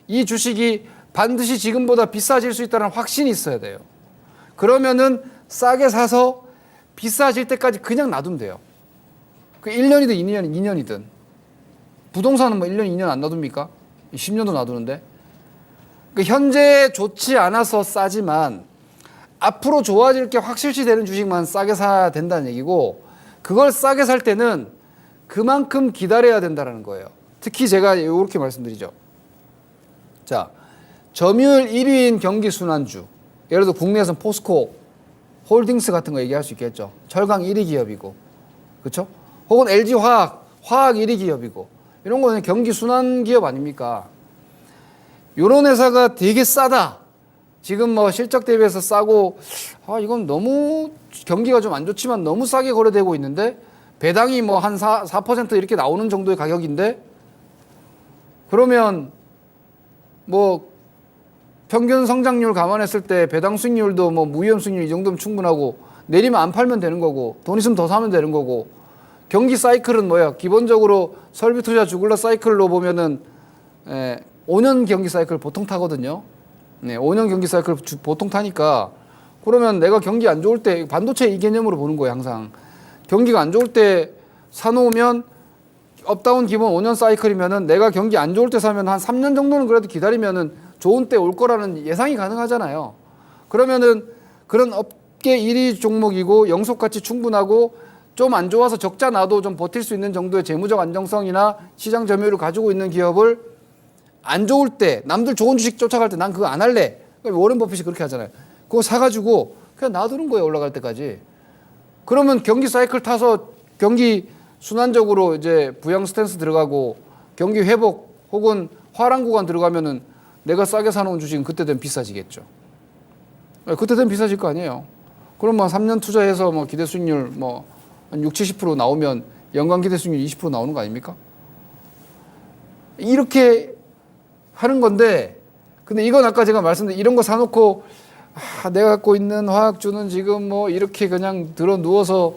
이 주식이 반드시 지금보다 비싸질 수 있다는 확신이 있어야 돼요. 그러면은 싸게 사서 비싸질 때까지 그냥 놔두면 돼요. 그 1년이든 2년이든. 부동산은 뭐 1년, 2년 안 놔둡니까? 10년도 놔두는데. 그 현재 좋지 않아서 싸지만 앞으로 좋아질 게 확실시 되는 주식만 싸게 사야 된다는 얘기고, 그걸 싸게 살 때는 그만큼 기다려야 된다는 거예요. 특히 제가 이렇게 말씀드리죠. 자, 점유율 1위인 경기 순환주. 예를 들어 국내에서는 포스코 홀딩스 같은 거 얘기할 수 있겠죠. 철강 1위 기업이고. 그렇죠? 혹은 LG 화학 1위 기업이고. 이런 거는 경기 순환 기업 아닙니까? 이런 회사가 되게 싸다. 지금 뭐 실적 대비해서 싸고, 이건 너무 경기가 좀 안 좋지만 너무 싸게 거래되고 있는데 배당이 뭐 한 4% 이렇게 나오는 정도의 가격인데, 그러면 뭐 평균 성장률 감안했을 때 배당 수익률도 뭐 무위험 수익률 이 정도면 충분하고, 내리면 안 팔면 되는 거고, 돈 있으면 더 사면 되는 거고, 경기 사이클은 뭐야? 기본적으로 설비 투자 주글러 사이클로 보면은 5년 경기 사이클 보통 타거든요. 5년 경기 사이클 보통 타니까, 그러면 내가 경기 안 좋을 때, 반도체 이 개념으로 보는 거예요, 항상. 경기가 안 좋을 때 사놓으면 업다운 기본 5년 사이클이면은 내가 경기 안 좋을 때 사면 한 3년 정도는 그래도 기다리면은 좋은 때 올 거라는 예상이 가능하잖아요. 그러면은 그런 업계 1위 종목이고 영속 가치 충분하고 좀 안 좋아서 적자 나도 좀 버틸 수 있는 정도의 재무적 안정성이나 시장 점유율을 가지고 있는 기업을 안 좋을 때, 남들 좋은 주식 쫓아갈 때 난 그거 안 할래. 워런 버핏이 그렇게 하잖아요. 그거 사가지고 그냥 놔두는 거예요, 올라갈 때까지. 그러면 경기 사이클 타서 경기 순환적으로 이제 부양 스탠스 들어가고 경기 회복 혹은 화랑 구간 들어가면은 내가 싸게 사놓은 주식은 그때 되면 비싸지겠죠. 그때 되면 비싸질 거 아니에요. 그럼 뭐 3년 투자해서 뭐 기대 수익률 뭐 한 60, 70% 나오면 연간 기대 수익률 20% 나오는 거 아닙니까? 이렇게 하는 건데, 근데 이건 아까 제가 말씀드린 이런 거 사놓고 내가 갖고 있는 화학주는 지금 뭐 이렇게 그냥 들어 누워서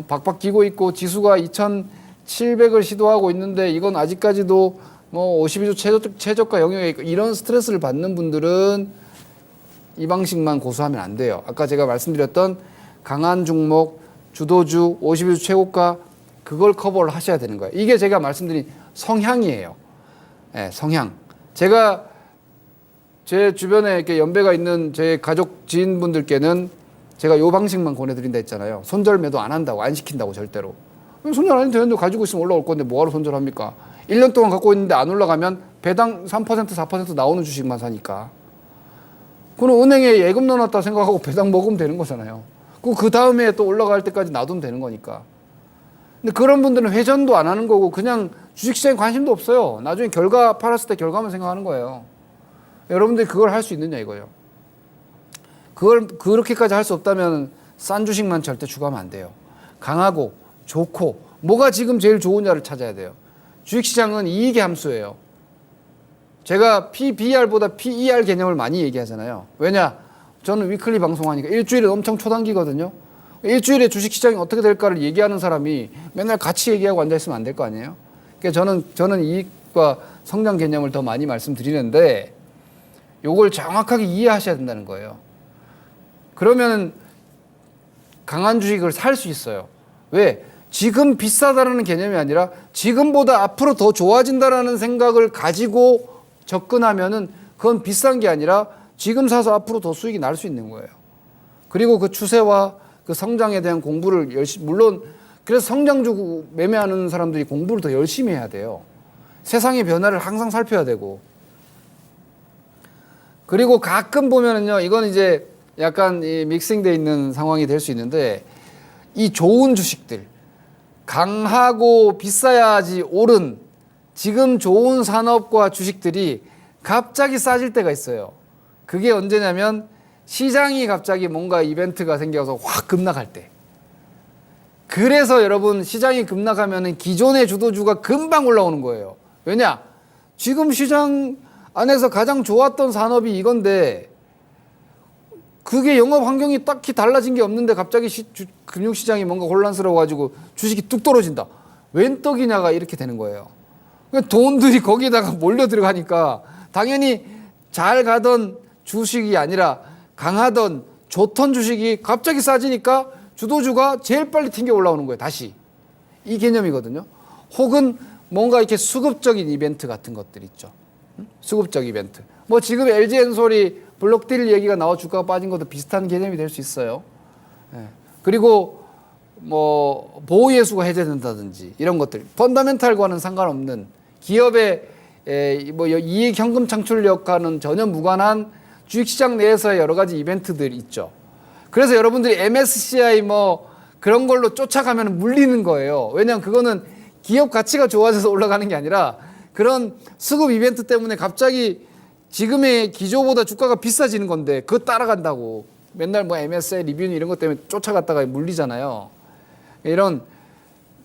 박박 끼고 있고 지수가 2,700을 시도하고 있는데 이건 아직까지도 뭐 52주 최저가 영역에 있고, 이런 스트레스를 받는 분들은 이 방식만 고수하면 안 돼요. 아까 제가 말씀드렸던 강한 종목, 주도주, 52주 최고가, 그걸 커버를 하셔야 되는 거예요. 이게 제가 말씀드린 성향이에요. 성향. 제가 제 주변에 이렇게 연배가 있는 제 가족 지인분들께는 제가 이 방식만 권해드린다 했잖아요. 손절 매도 안 한다고, 안 시킨다고 절대로. 손절 안 해도 되는데 가지고 있으면 올라올 건데 뭐하러 손절합니까? 1년 동안 갖고 있는데 안 올라가면 배당 3%, 4% 나오는 주식만 사니까. 그럼 은행에 예금 넣어놨다 생각하고 배당 먹으면 되는 거잖아요. 그 다음에 또 올라갈 때까지 놔두면 되는 거니까. 근데 그런 분들은 회전도 안 하는 거고 그냥 주식시장에 관심도 없어요. 나중에 결과 팔았을 때 결과만 생각하는 거예요. 여러분들이 그걸 할 수 있느냐 이거예요. 그걸 그렇게까지 할 수 없다면 싼 주식만 절대 추가하면 안 돼요. 강하고 좋고 뭐가 지금 제일 좋으냐를 찾아야 돼요. 주식시장은 이익의 함수예요. 제가 PBR보다 PER 개념을 많이 얘기하잖아요. 왜냐? 저는 위클리 방송하니까 일주일에 엄청 초단기거든요. 일주일에 주식시장이 어떻게 될까를 얘기하는 사람이 맨날 같이 얘기하고 앉아있으면 안 될 거 아니에요. 그러니까 저는 이익과 성장 개념을 더 많이 말씀드리는데 요걸 정확하게 이해하셔야 된다는 거예요. 그러면 강한 주식을 살 수 있어요. 왜? 지금 비싸다라는 개념이 아니라 지금보다 앞으로 더 좋아진다라는 생각을 가지고 접근하면은 그건 비싼 게 아니라 지금 사서 앞으로 더 수익이 날 수 있는 거예요. 그리고 그 추세와 그 성장에 대한 공부를 열심히, 물론 그래서 성장주 매매하는 사람들이 공부를 더 열심히 해야 돼요. 세상의 변화를 항상 살펴야 되고. 그리고 가끔 보면은요, 이건 이제 약간 믹싱되어 있는 상황이 될 수 있는데, 이 좋은 주식들, 강하고 비싸야지 오른 지금 좋은 산업과 주식들이 갑자기 싸질 때가 있어요. 그게 언제냐면 시장이 갑자기 뭔가 이벤트가 생겨서 확 급락할 때. 그래서 여러분 시장이 급락하면 기존의 주도주가 금방 올라오는 거예요. 왜냐? 지금 시장 안에서 가장 좋았던 산업이 이건데 그게 영업 환경이 딱히 달라진 게 없는데 갑자기 금융시장이 뭔가 혼란스러워가지고 주식이 뚝 떨어진다. 웬 떡이냐가 이렇게 되는 거예요. 돈들이 거기다가 몰려 들어가니까 당연히 잘 가던 주식이 아니라 강하던 좋던 주식이 갑자기 싸지니까 주도주가 제일 빨리 튕겨 올라오는 거예요. 다시. 이 개념이거든요. 혹은 뭔가 이렇게 수급적인 이벤트 같은 것들 있죠. 수급적 이벤트. 뭐 지금 LG엔솔이 블록딜 얘기가 나와 주가가 빠진 것도 비슷한 개념이 될 수 있어요. 그리고 뭐 보호예수가 해제된다든지 이런 것들 펀더멘탈과는 상관없는 기업의 뭐 이익 현금 창출력과는 전혀 무관한 주식시장 내에서의 여러 가지 이벤트들이 있죠. 그래서 여러분들이 MSCI 뭐 그런 걸로 쫓아가면 물리는 거예요. 왜냐하면 그거는 기업 가치가 좋아져서 올라가는 게 아니라 그런 수급 이벤트 때문에 갑자기 지금의 기조보다 주가가 비싸지는 건데 그거 따라간다고 맨날 뭐 MSCI 리뷰는 이런 것 때문에 쫓아갔다가 물리잖아요. 이런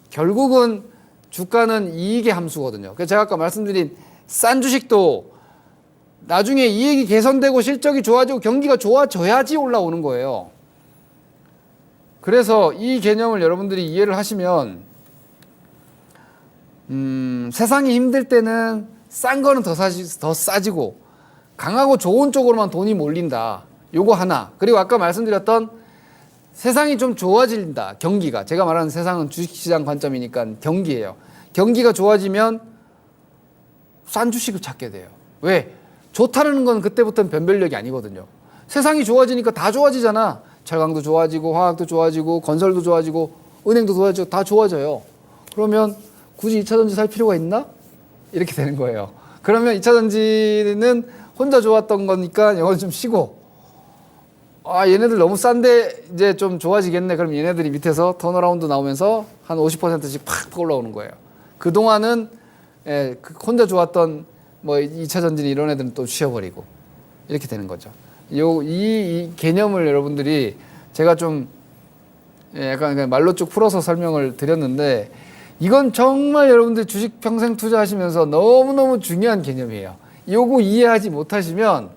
결국은 주가는 이익의 함수거든요. 그래서 제가 아까 말씀드린 싼 주식도 나중에 이익이 개선되고 실적이 좋아지고 경기가 좋아져야지 올라오는 거예요. 그래서 이 개념을 여러분들이 이해를 하시면 세상이 힘들 때는 싼 거는 더 싸지고 강하고 좋은 쪽으로만 돈이 몰린다. 요거 하나. 그리고 아까 말씀드렸던 세상이 좀 좋아진다. 경기가. 제가 말하는 세상은 주식시장 관점이니까 경기예요. 경기가 좋아지면 싼 주식을 찾게 돼요. 왜? 좋다는 건 그때부터는 변별력이 아니거든요. 세상이 좋아지니까 다 좋아지잖아. 철강도 좋아지고 화학도 좋아지고 건설도 좋아지고 은행도 좋아지고 다 좋아져요. 그러면 굳이 2차전지 살 필요가 있나? 이렇게 되는 거예요. 그러면 2차전지는 혼자 좋았던 거니까 이건 좀 쉬고 얘네들 너무 싼데 이제 좀 좋아지겠네. 그럼 얘네들이 밑에서 턴어라운드 나오면서 한 50%씩 팍 올라오는 거예요. 그동안은 혼자 좋았던 뭐 2차 전지는 이런 애들은 또 쉬어버리고 이렇게 되는 거죠. 이 개념을 여러분들이 제가 좀 약간 말로 쭉 풀어서 설명을 드렸는데 이건 정말 여러분들 주식 평생 투자하시면서 너무너무 중요한 개념이에요. 요거 이해하지 못하시면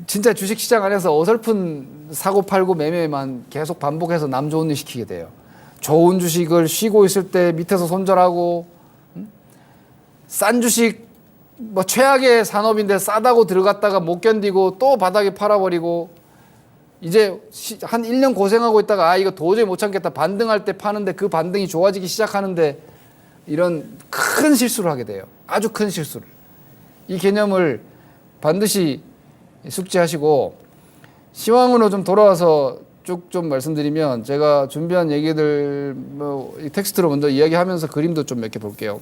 진짜 주식시장 안에서 어설픈 사고 팔고 매매만 계속 반복해서 남 좋은 일 시키게 돼요. 좋은 주식을 쉬고 있을 때 밑에서 손절하고 싼 주식 뭐 최악의 산업인데 싸다고 들어갔다가 못 견디고 또 바닥에 팔아버리고 이제 한 1년 고생하고 있다가 이거 도저히 못 참겠다 반등할 때 파는데 그 반등이 좋아지기 시작하는데 이런 큰 실수를 하게 돼요. 아주 큰 실수를. 이 개념을 반드시 숙지하시고 시황으로 좀 돌아와서 쭉 좀 말씀드리면 제가 준비한 얘기들 뭐 텍스트로 먼저 이야기하면서 그림도 좀 몇 개 볼게요.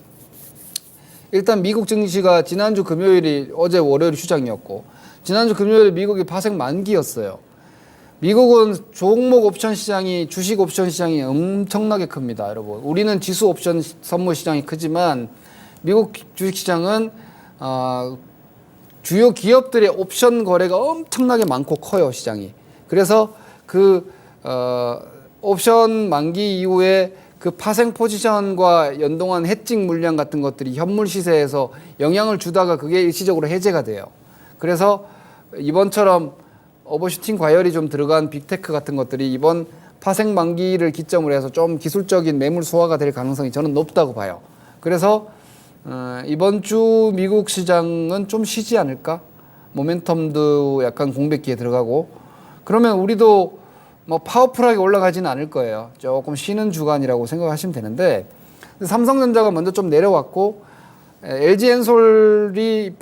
일단 미국 증시가 지난주 금요일이 어제 월요일 휴장이었고 지난주 금요일 미국이 파생 만기였어요. 미국은 종목 옵션 시장이 주식 옵션 시장이 엄청나게 큽니다, 여러분. 우리는 지수 옵션 선물 시장이 크지만 미국 주식 시장은 주요 기업들의 옵션 거래가 엄청나게 많고 커요, 시장이. 그래서 그 옵션 만기 이후에 그 파생 포지션과 연동한 해칭 물량 같은 것들이 현물 시세에서 영향을 주다가 그게 일시적으로 해제가 돼요. 그래서 이번처럼 오버슈팅 과열이 좀 들어간 빅테크 같은 것들이 이번 파생 만기를 기점으로 해서 좀 기술적인 매물 소화가 될 가능성이 저는 높다고 봐요. 그래서 이번 주 미국 시장은 좀 쉬지 않을까? 모멘텀도 약간 공백기에 들어가고 그러면 우리도 뭐 파워풀하게 올라가지는 않을 거예요. 조금 쉬는 주간이라고 생각하시면 되는데 삼성전자가 먼저 좀 내려왔고 LG엔솔이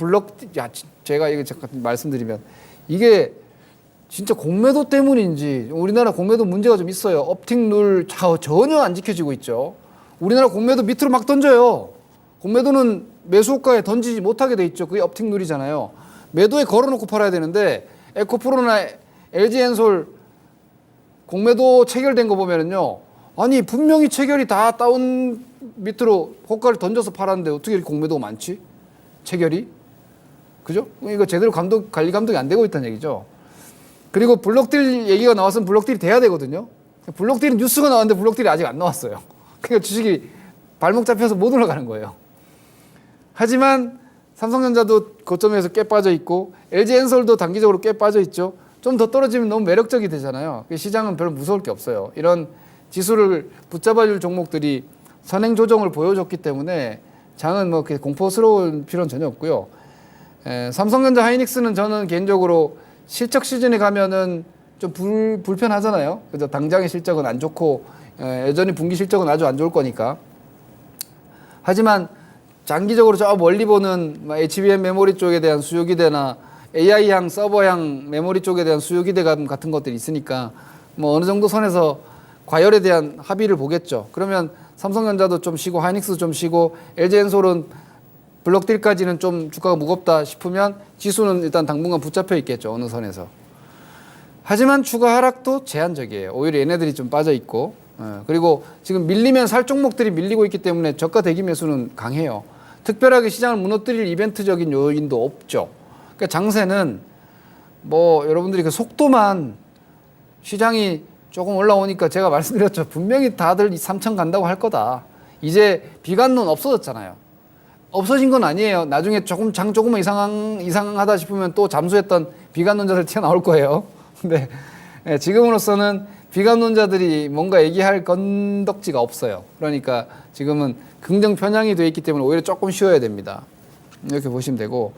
제가 이거 잠깐 말씀드리면 이게 진짜 공매도 때문인지 우리나라 공매도 문제가 좀 있어요. 업틱 룰 전혀 안 지켜지고 있죠. 우리나라 공매도 밑으로 막 던져요. 공매도는 매수가에 던지지 못하게 돼 있죠. 그게 업틱 룰이잖아요. 매도에 걸어놓고 팔아야 되는데 에코프로나 LG엔솔 공매도 체결된 거 보면은요. 아니 분명히 체결이 다 다운 밑으로 호가를 던져서 팔았는데 어떻게 이렇게 공매도가 많지? 체결이? 그죠? 이거 제대로 관리 감독이 안 되고 있다는 얘기죠. 그리고 블록딜 얘기가 나왔으면 블록딜이 돼야 되거든요. 블록딜은 뉴스가 나왔는데 블록딜이 아직 안 나왔어요. 그러니까 주식이 발목 잡혀서 못 올라가는 거예요. 하지만 삼성전자도 고점에서 꽤 빠져 있고 LG엔솔도 단기적으로 꽤 빠져 있죠. 좀 더 떨어지면 너무 매력적이 되잖아요. 시장은 별로 무서울 게 없어요. 이런 지수를 붙잡아줄 종목들이 선행 조정을 보여줬기 때문에 장은 뭐 그렇게 공포스러울 필요는 전혀 없고요. 삼성전자 하이닉스는 저는 개인적으로 실적 시즌에 가면은 좀 불편하잖아요. 그래서 당장의 실적은 안 좋고 여전히 분기 실적은 아주 안 좋을 거니까. 하지만 장기적으로 저 멀리 보는 HBM 메모리 쪽에 대한 수요 기대나 AI향 서버향 메모리 쪽에 대한 수요 기대감 같은 것들이 있으니까 뭐 어느 정도 선에서 과열에 대한 합의를 보겠죠. 그러면 삼성전자도 좀 쉬고 하이닉스도 좀 쉬고 LG엔솔은 블록딜까지는 좀 주가가 무겁다 싶으면 지수는 일단 당분간 붙잡혀 있겠죠. 어느 선에서. 하지만 추가 하락도 제한적이에요. 오히려 얘네들이 좀 빠져 있고 그리고 지금 밀리면 살 종목들이 밀리고 있기 때문에 저가 대기 매수는 강해요. 특별하게 시장을 무너뜨릴 이벤트적인 요인도 없죠. 그러니까 장세는 뭐 여러분들이 그 속도만 시장이 조금 올라오니까 제가 말씀드렸죠. 분명히 다들 3천 간다고 할 거다. 이제 비관론 없어졌잖아요. 없어진 건 아니에요. 나중에 장 조금만 이상하다 싶으면 또 잠수했던 비관론자들 튀어나올 거예요. 근데 지금으로서는 비관론자들이 뭔가 얘기할 건덕지가 없어요. 그러니까 지금은 긍정 편향이 돼 있기 때문에 오히려 조금 쉬어야 됩니다. 이렇게 보시면 되고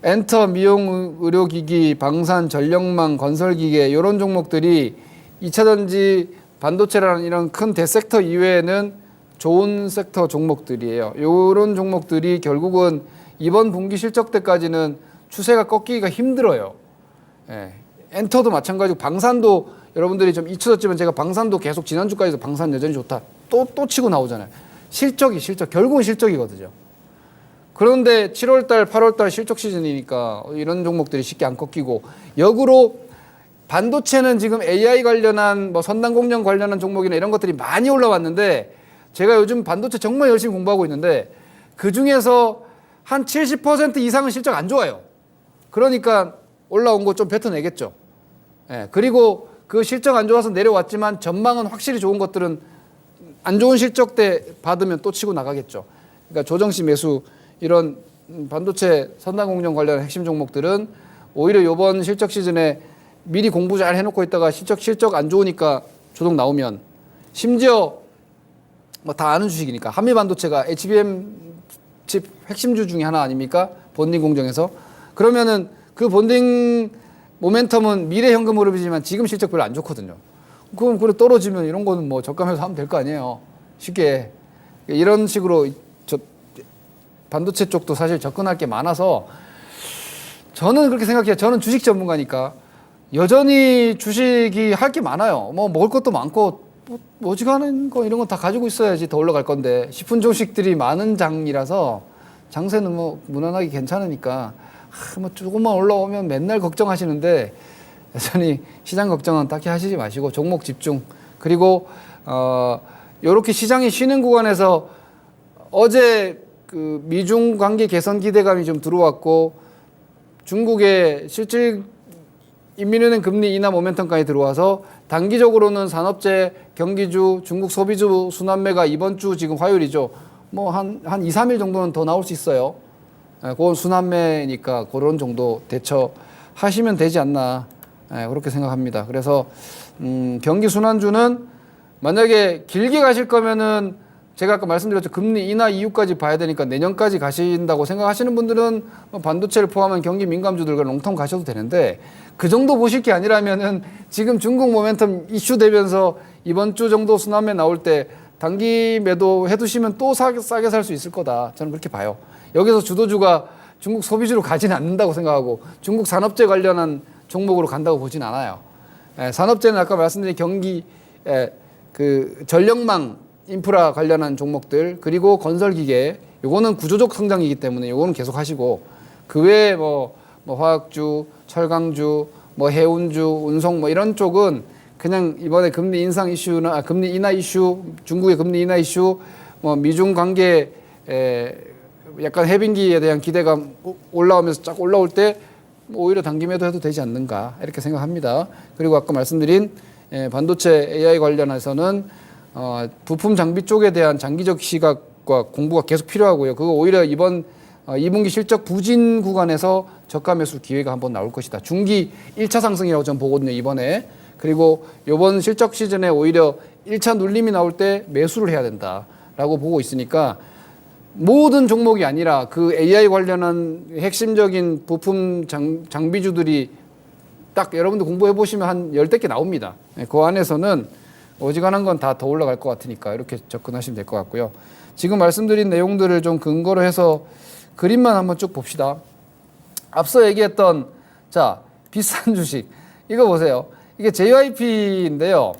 엔터, 미용, 의료기기, 방산, 전력망, 건설기계 이런 종목들이 2차전지, 반도체라는 이런 큰 대섹터 이외에는 좋은 섹터 종목들이에요. 이런 종목들이 결국은 이번 분기 실적 때까지는 추세가 꺾이기가 힘들어요. 엔터도 마찬가지고 방산도 여러분들이 좀 잊혀졌지만 제가 방산도 계속 지난주까지도 방산 여전히 좋다. 또 치고 나오잖아요. 실적, 결국은 실적이거든요. 그런데 7월달, 8월달 실적 시즌이니까 이런 종목들이 쉽게 안 꺾이고 역으로 반도체는 지금 AI 관련한 뭐 선단 공정 관련한 종목이나 이런 것들이 많이 올라왔는데 제가 요즘 반도체 정말 열심히 공부하고 있는데 그 중에서 한 70% 이상은 실적 안 좋아요. 그러니까 올라온 거 좀 뱉어내겠죠. 그리고 그 실적 안 좋아서 내려왔지만 전망은 확실히 좋은 것들은 안 좋은 실적 때 받으면 또 치고 나가겠죠. 그러니까 조정시 매수 이런 반도체 선단 공정 관련 핵심 종목들은 오히려 이번 실적 시즌에 미리 공부 잘 해놓고 있다가 실적 안 좋으니까 조정 나오면 심지어 뭐 다 아는 주식이니까 한미반도체가 HBM 칩 핵심주 중에 하나 아닙니까? 본딩 공정에서 그러면은 그 본딩 모멘텀은 미래 현금 흐름이지만 지금 실적 별로 안 좋거든요. 그럼 그래 떨어지면 이런 거는 뭐 저가면서 하면 될 거 아니에요. 쉽게 이런 식으로 반도체 쪽도 사실 접근할 게 많아서 저는 그렇게 생각해요. 저는 주식 전문가니까 여전히 주식이 할 게 많아요. 뭐 먹을 것도 많고 뭐 어지간한 거 이런 거 다 가지고 있어야지 더 올라갈 건데 싶은 주식들이 많은 장이라서 장세는 뭐 무난하게 괜찮으니까 뭐 조금만 올라오면 맨날 걱정하시는데 여전히 시장 걱정은 딱히 하시지 마시고 종목 집중 그리고 요렇게 시장이 쉬는 구간에서 어제 그 미중 관계 개선 기대감이 좀 들어왔고 중국의 실질 인민은행 금리 인하 모멘텀까지 들어와서 단기적으로는 산업재, 경기주, 중국 소비주 순환매가 이번 주 지금 화요일이죠. 뭐 한 2, 3일 정도는 더 나올 수 있어요. 그건 순환매니까 그런 정도 대처하시면 되지 않나 그렇게 생각합니다. 그래서 경기 순환주는 만약에 길게 가실 거면은 제가 아까 말씀드렸죠. 금리 인하 이후까지 봐야 되니까 내년까지 가신다고 생각하시는 분들은 반도체를 포함한 경기 민감주들과 롱텀 가셔도 되는데 그 정도 보실 게 아니라면은 지금 중국 모멘텀 이슈 되면서 이번 주 정도 순환매 나올 때 단기 매도 해두시면 또 싸게 살 수 있을 거다. 저는 그렇게 봐요. 여기서 주도주가 중국 소비주로 가지는 않는다고 생각하고 중국 산업재 관련한 종목으로 간다고 보진 않아요. 산업재는 아까 말씀드린 경기 그 전력망 인프라 관련한 종목들 그리고 건설기계 요거는 구조적 성장이기 때문에 요거는 계속 하시고 그 외에 뭐 화학주, 철강주, 뭐 해운주, 운송 뭐 이런 쪽은 그냥 이번에 금리 인상 이슈나 금리 인하 이슈, 중국의 금리 인하 이슈, 뭐 미중 관계 약간 해빙기에 대한 기대감 올라오면서 쫙 올라올 때 오히려 단기매도 해도 되지 않는가 이렇게 생각합니다. 그리고 아까 말씀드린 반도체 AI 관련해서는 부품 장비 쪽에 대한 장기적 시각과 공부가 계속 필요하고요. 그거 오히려 이번 2분기 실적 부진 구간에서 저가 매수 기회가 한번 나올 것이다. 중기 1차 상승이라고 저는 보거든요, 이번에. 그리고 이번 실적 시즌에 오히려 1차 눌림이 나올 때 매수를 해야 된다라고 보고 있으니까 모든 종목이 아니라 그 AI 관련한 핵심적인 부품 장비주들이 딱 여러분들 공부해 보시면 한 10대 개 나옵니다. 그 안에서는 어지간한 건 다 더 올라갈 것 같으니까 이렇게 접근하시면 될 것 같고요. 지금 말씀드린 내용들을 좀 근거로 해서 그림만 한번 쭉 봅시다. 앞서 얘기했던 자 비싼 주식 이거 보세요. 이게 JYP인데요.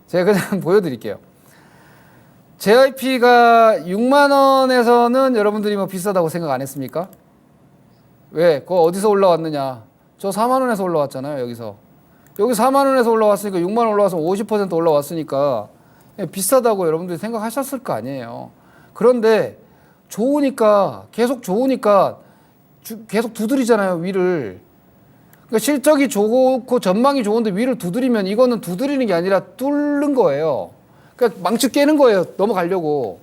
제가 그냥 보여드릴게요. JYP가 6만 원에서는 여러분들이 뭐 비싸다고 생각 안 했습니까? 왜? 그거 어디서 올라왔느냐? 저 4만 원에서 올라왔잖아요. 여기서. 여기 4만 원에서 올라왔으니까 6만 원 올라와서 50% 올라왔으니까 비싸다고 여러분들이 생각하셨을 거 아니에요. 그런데 좋으니까 계속 좋으니까 계속 두드리잖아요. 위를. 그러니까 실적이 좋고 전망이 좋은데 위를 두드리면 이거는 두드리는 게 아니라 뚫는 거예요. 그러니까 망치 깨는 거예요. 넘어가려고.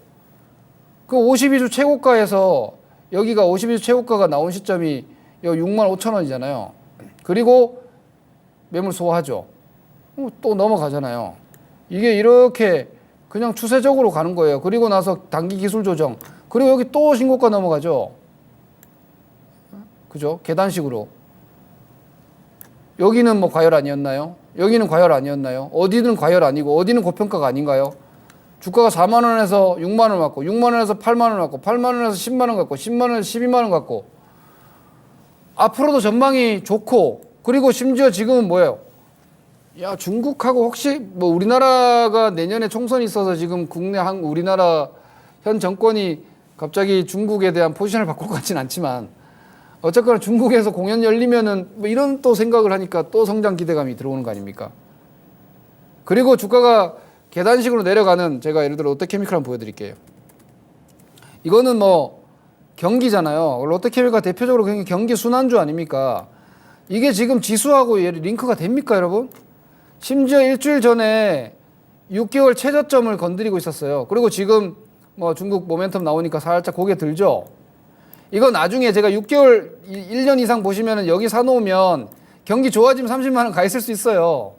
그 52주 최고가에서 여기가 52주 최고가가 나온 시점이 여기 6만 5천 원이잖아요. 그리고 매물 소화하죠. 또 넘어가잖아요. 이게 이렇게 그냥 추세적으로 가는 거예요. 그리고 나서 단기 기술 조정. 그리고 여기 또 신고가 넘어가죠. 그죠? 계단식으로. 여기는 뭐 과열 아니었나요? 여기는 과열 아니었나요? 어디는 과열 아니고 어디는 고평가가 아닌가요? 주가가 4만 원에서 6만 원 갔고 6만 원에서 8만 원 갔고 8만 원에서 10만 원 갔고 10만 원에서 12만 원 갔고 앞으로도 전망이 좋고 그리고 심지어 지금은 뭐예요? 야 중국하고 혹시 뭐 우리나라가 내년에 총선이 있어서 지금 우리나라 현 정권이 갑자기 중국에 대한 포지션을 바꿀 것 같진 않지만 어쨌거나 중국에서 공연 열리면은 뭐 이런 또 생각을 하니까 또 성장 기대감이 들어오는 거 아닙니까? 그리고 주가가 계단식으로 내려가는 제가 예를 들어 롯데케미칼 한번 보여드릴게요. 이거는 뭐 경기잖아요. 롯데케미칼 대표적으로 경기 순환주 아닙니까? 이게 지금 지수하고 링크가 됩니까, 여러분? 심지어 일주일 전에 6개월 최저점을 건드리고 있었어요. 그리고 지금 뭐 중국 모멘텀 나오니까 살짝 고개 들죠? 이거 나중에 제가 6개월, 1년 이상 보시면은 여기 사놓으면 경기 좋아지면 30만 원 가 있을 수 있어요.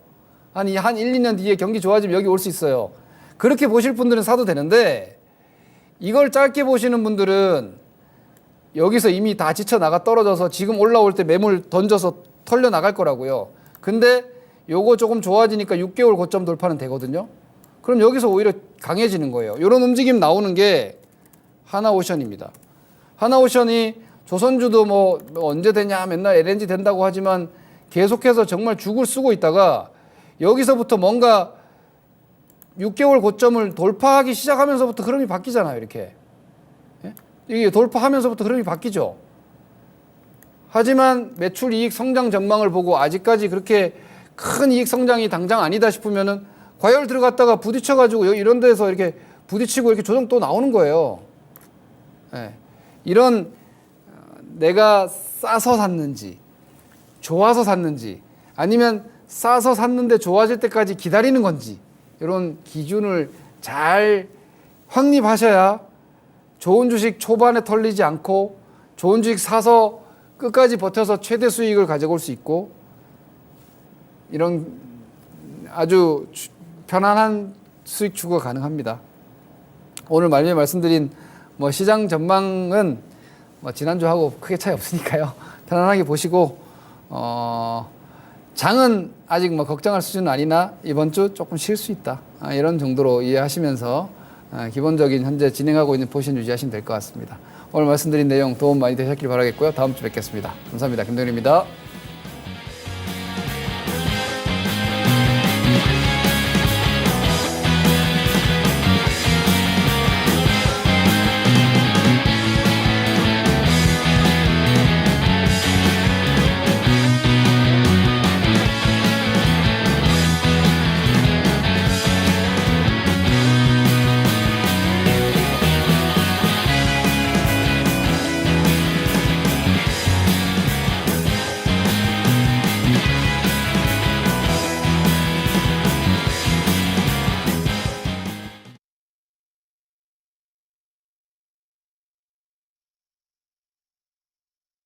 한 1, 2년 뒤에 경기 좋아지면 여기 올 수 있어요. 그렇게 보실 분들은 사도 되는데 이걸 짧게 보시는 분들은 여기서 이미 다 지쳐 나가 떨어져서 지금 올라올 때 매물 던져서 털려 나갈 거라고요. 근데 요거 조금 좋아지니까 6개월 고점 돌파는 되거든요. 그럼 여기서 오히려 강해지는 거예요. 이런 움직임 나오는 게 하나오션입니다. 하나오션이 조선주도 뭐 언제 되냐 맨날 LNG 된다고 하지만 계속해서 정말 죽을 쓰고 있다가 여기서부터 뭔가 6개월 고점을 돌파하기 시작하면서부터 흐름이 바뀌잖아요. 이렇게. 이게 돌파하면서부터 흐름이 바뀌죠. 하지만 매출 이익 성장 전망을 보고 아직까지 그렇게 큰 이익 성장이 당장 아니다 싶으면은 과열 들어갔다가 부딪혀가지고 이런 데서 이렇게 부딪히고 이렇게 조정 또 나오는 거예요. 네. 이런 내가 싸서 샀는지 좋아서 샀는지 아니면 싸서 샀는데 좋아질 때까지 기다리는 건지 이런 기준을 잘 확립하셔야 좋은 주식 초반에 털리지 않고 좋은 주식 사서 끝까지 버텨서 최대 수익을 가져올 수 있고 이런 아주 편안한 수익 추구가 가능합니다. 오늘 말씀드린 뭐 시장 전망은 뭐 지난주하고 크게 차이 없으니까요. 편안하게 보시고 장은 아직 뭐 걱정할 수준은 아니나 이번 주 조금 쉴 수 있다. 이런 정도로 이해하시면서 기본적인 현재 진행하고 있는 포지션 유지하시면 될 것 같습니다. 오늘 말씀드린 내용 도움 많이 되셨길 바라겠고요. 다음 주 뵙겠습니다. 감사합니다. 김동현입니다.